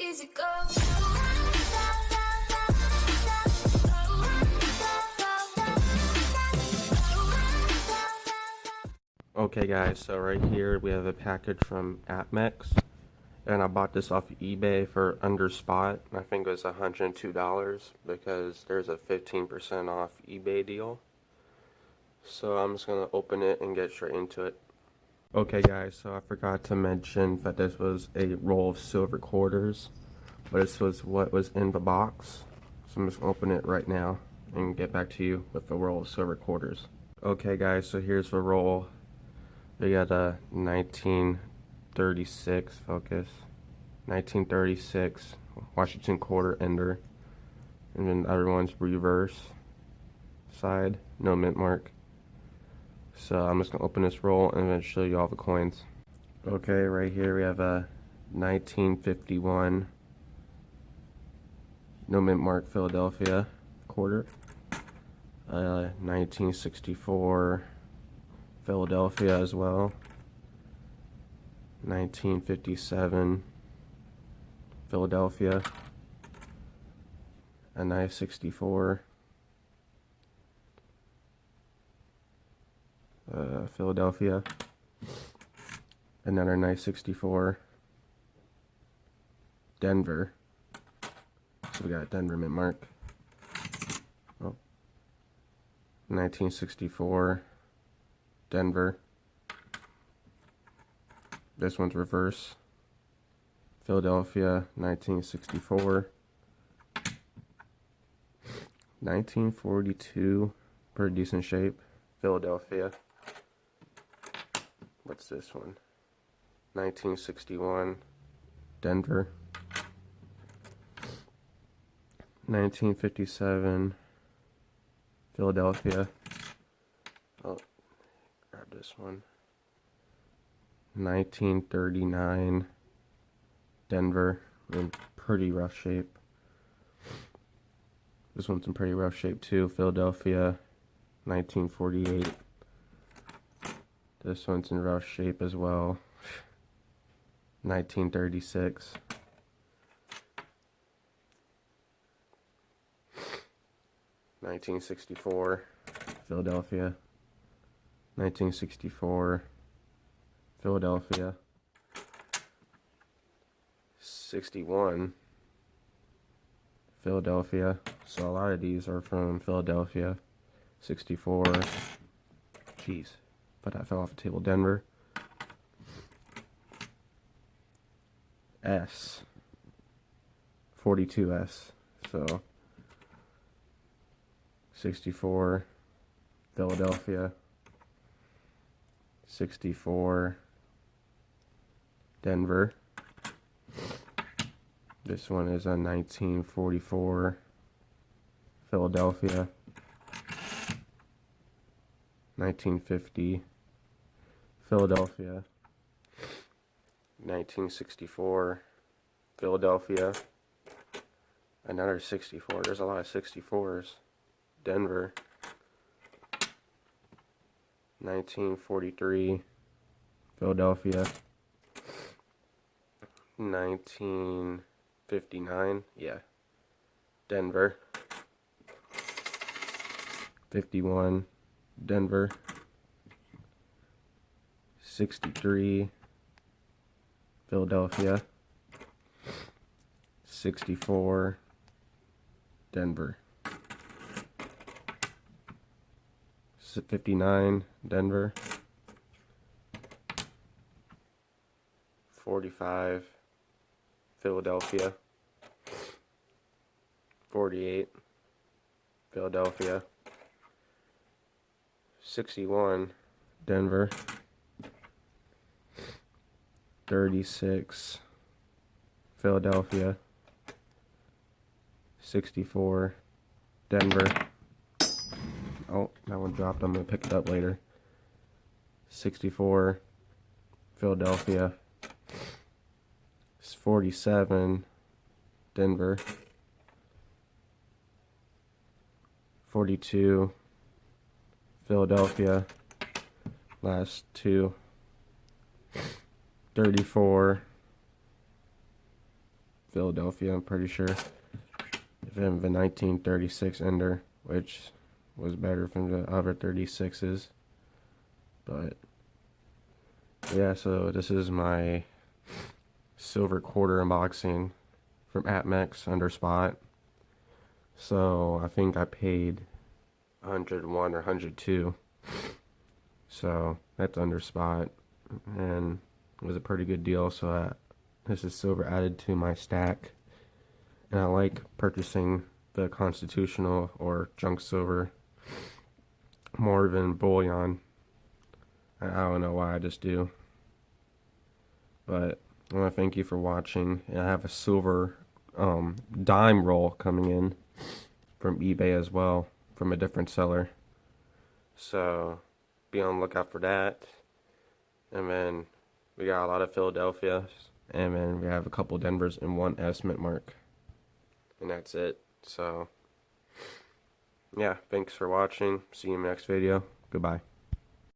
easy go. Okay guys, so right here we have a package from Apmex, and I bought this off eBay for under spot. I think it was $102 because there's a 15% off eBay deal. So I'm just gonna open it and get straight into it. Okay guys, so I forgot to mention that this was a roll of silver quarters, but this was what was in the box. So I'm just gonna open it right now and get back to you with the roll of silver quarters. Okay guys, so here's the roll. We got a 1936 Focus, 1936 Washington quarter ender, and then the other one's reverse side, no mint mark. So I'm just gonna open this roll and then show you all the coins. Okay, right here we have a 1951 no mint mark Philadelphia quarter, 1964 Philadelphia as well, 1957 Philadelphia, a nice 64 Philadelphia, another nice 64 Denver. So we got Denver mint mark. 1964 Denver. This one's reverse. Philadelphia, 1964. 1942, pretty decent shape. Philadelphia. What's this one? 1961, Denver. 1957, Philadelphia. Oh, grab this one. 1939, Denver. In pretty rough shape. This one's in pretty rough shape too. Philadelphia, 1948. This one's in rough shape as well. 1936. 1964, Philadelphia. 1964, Philadelphia. 61, Philadelphia. So a lot of these are from Philadelphia. 64. Jeez, but that fell off the table. Denver. S. 42S. So 64, Philadelphia. 64, Denver. This one is a 1944, Philadelphia. 1950, Philadelphia. 1964, Philadelphia. Another 64. There's a lot of 64s. Denver. 1943, Philadelphia. 1959, yeah, Denver. 51, Denver. 63, Philadelphia. 64, Denver. 59, Denver. 45, Philadelphia. 48, Philadelphia. 61, Denver. 36, Philadelphia. 64, Denver. Oh, that one dropped. I'm going to pick it up later. 64, Philadelphia. 47, Denver. 42, Philadelphia. Last two. 34, Philadelphia, I'm pretty sure. If I have a 1936 Ender, which was better from the other 36s. But yeah, so this is my silver quarter unboxing from Apmex under spot. So I think I paid 101 or 102. So that's under spot, and it was a pretty good deal. So this is silver added to my stack, and I like purchasing the constitutional or junk silver more than bullion. I don't know why, I just do. But I want to thank you for watching. And I have a silver dime roll coming in from eBay as well, from a different seller. So be on the lookout for that. And then we got a lot of Philadelphia's, and then we have a couple Denvers and one S mint mark. And that's it. So yeah, thanks for watching. See you in the next video. Goodbye.